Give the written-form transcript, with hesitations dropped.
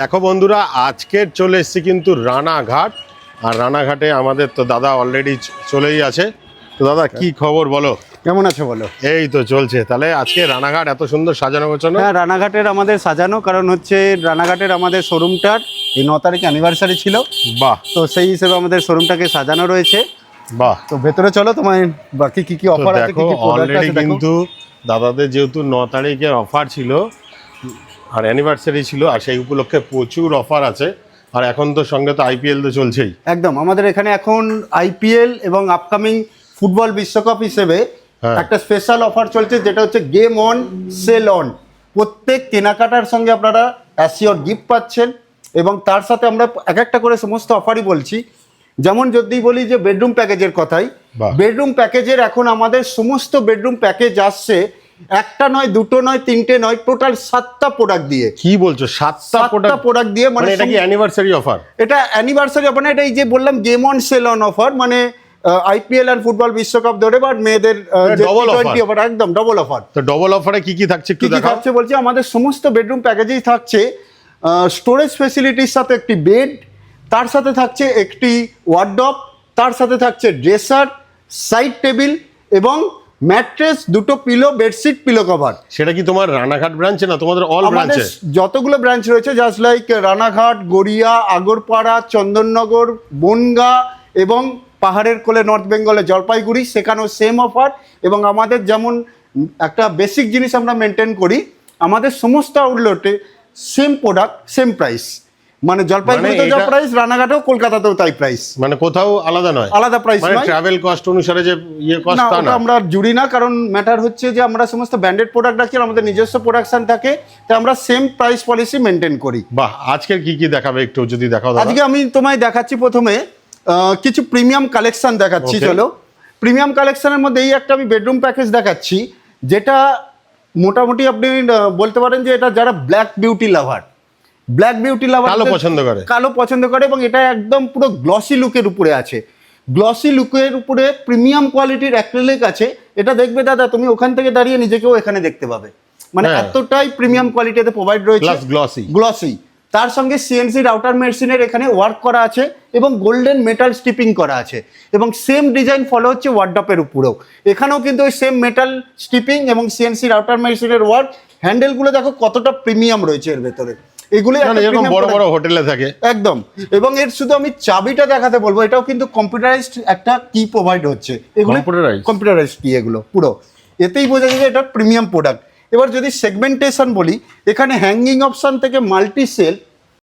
দেখো বন্ধুরা, আজকের চলে এসেছি কিন্তু রানাঘাট। আর রানাঘাটে আমাদের তো দাদা অলরেডি চলেই আছে। তো দাদা কি খবর বলো, কেমন আছো বলো? এই তো চলছে। তাহলে আজকে রানাঘাট এত সুন্দর সাজানো গোছানো। হ্যাঁ, রানাঘাটের আমাদের সাজানো কারণ হচ্ছে রানাঘাটের আমাদের শোরুমটার এই 9 তারিখ অ্যানিভার্সারি ছিল। বাহ, তো সেই হিসেবে আমাদের শোরুমটাকে সাজানো রয়েছে। বাহ। তো ভেতরে চলো, তোমার বাকি কি অফার আছে, দেখো অলরেডি কিন্তু দাদাদের যেহেতু 9 তারিখের অফার ছিল আর অ্যানিভার্সারি ছিল, আর সেই উপলক্ষে প্রচুর অফার আছে। আর এখন তো সঙ্গে তো আইপিএল তো চলছেই। একদম, আমাদের এখানে এখন আইপিএল এবং আপকামিং ফুটবল বিশ্বকাপ হিসেবে একটা স্পেশাল অফার চলছে, যেটা হচ্ছে গেম অন সেল অন। প্রত্যেক কেনাকাটার সঙ্গে আপনারা অ্যাসিওর গিফট পাচ্ছেন এবং তার সাথে আমরা এক একটা করে সমস্ত অফারই বলছি। যেমন যদি বলি যে বেডরুম প্যাকেজের কথাই, বেডরুম প্যাকেজের এখন আমাদের সমস্ত বেডরুম প্যাকেজ আসছে একটা নয়, দুটো নয়, তিনটে নয়, টোটাল 7টা প্রোডাক্ট দিয়ে। কি বলছো, 7টা প্রোডাক্ট দিয়ে? মানে এটা কি অ্যানিভার্সারি অফার? এটা অ্যানিভার্সারি অফার না, এটা এই যে বললাম game on sell on offer, মানে আইপিএল আর ফুটবল বিশ্বকাপ ধরে বা মেয়েদের টি20 অফার, একদম ডবল অফার। তো ডবল অফারে কি কি থাকছে একটু দেখাও। থাকছে বলছি, আমাদের সমস্ত বেডরুম প্যাকেজেই থাকছে স্টোরেজ ফেসিলিটির সাথে একটি বেড, তার সাথে থাকছে একটি ওয়ার্ডরোব, তার সাথে থাকছে ড্রেসার, সাইড টেবিল এবং ম্যাট্রেস, দুটো পিলো, বেডশিট, পিলো কভার। সেটা কি তোমার রানাঘাট ব্রাঞ্চে না তোমাদের অল ব্রাঞ্চে? যতগুলো ব্রাঞ্চ রয়েছে, জাস্ট লাইক রানাঘাট, গড়িয়া, আগরপাড়া, চন্দননগর, বনগাঁ এবং পাহাড়ের কোলে নর্থ বেঙ্গলে জলপাইগুড়ি, সেখানেও সেম অফার। এবং আমাদের যেমন একটা বেসিক জিনিস আমরা মেনটেন করি, আমাদের সমস্ত আউটলেটে সেম প্রোডাক্ট সেম প্রাইস, মানে জলপাইগুড়িতে যা প্রাইস, রানাঘাটেও কলকাতাতেও তাই প্রাইস, মানে কোথাও আলাদা নয়, আলাদা প্রাইস মানে নয়। ট্রাভেল কস্ট অনুসারে যে কস্ট তা না, আমরা জুড়ি না, কারণ ম্যাটার হচ্ছে যে আমরা সমস্ত ব্র্যান্ডেড প্রোডাক্ট রাখি, আমাদের নিজস্ব প্রোডাকশন থাকে, তাই আমরা সেম প্রাইস পলিসি মেনটেন করি। বাহ, আজকে কি কি দেখাবে একটু যদি দেখাও দাদা। আজকে আমি তোমায় দেখাচ্ছি প্রথমে কিছু প্রিমিয়াম কালেকশন দেখাচ্ছি। চলো, প্রিমিয়াম কালেকশনের মধ্যে এই একটা আমি বেডরুম প্যাকেজ দেখাচ্ছি, যেটা মোটামুটি আপনি বলতে পারেন যে এটা যারা ব্ল্যাক বিউটি লাভার কালো পছন্দ করে এবং এটা একদম পুরো গ্লসি লুকের উপরে আছে। গ্লসি লুকের উপরে প্রিমিয়াম কোয়ালিটির অ্যাক্রিলিক আছে। এটা দেখবে দাদা, তুমি ওখান থেকে দাঁড়িয়ে নিজেকেও এখানে দেখতে পাবে, মানে এতটাই প্রিমিয়াম কোয়ালিটিতে প্রোভাইড রয়েছে, গ্লসি। তার সঙ্গে সিএনসি রাউটার মেশিনের এখানে ওয়ার্ক করা আছে এবং গোল্ডেন মেটাল স্টিপিং করা আছে এবং সেম ডিজাইন ফলো হচ্ছে ওয়ার্ডরোবের উপরেও। এখানেও কিন্তু ওই সেম মেটাল স্টিপিং এবং সিএনসি রাউটার মেশিনের ওয়ার্ক। হ্যান্ডেলগুলো দেখো কতটা প্রিমিয়াম রয়েছে এর ভেতরে, এগুলো এরকম বড় বড় হোটেলে থাকে একদম। এবং এর শুধু আমি চাবিটা দেখাতে বলবো, এটাও কিন্তু কম্পিউটারাইজড একটা কি প্রোভাইড হচ্ছে, এগুলো কম্পিউটারাইজড কি, এগুলো পুরো এতেই বোঝা যায় যে এটা প্রিমিয়াম প্রোডাক্ট। এবার যদি সেগমেন্টেশন বলি, এখানে হ্যাঙ্গিং অপশন থেকে মাল্টি সেল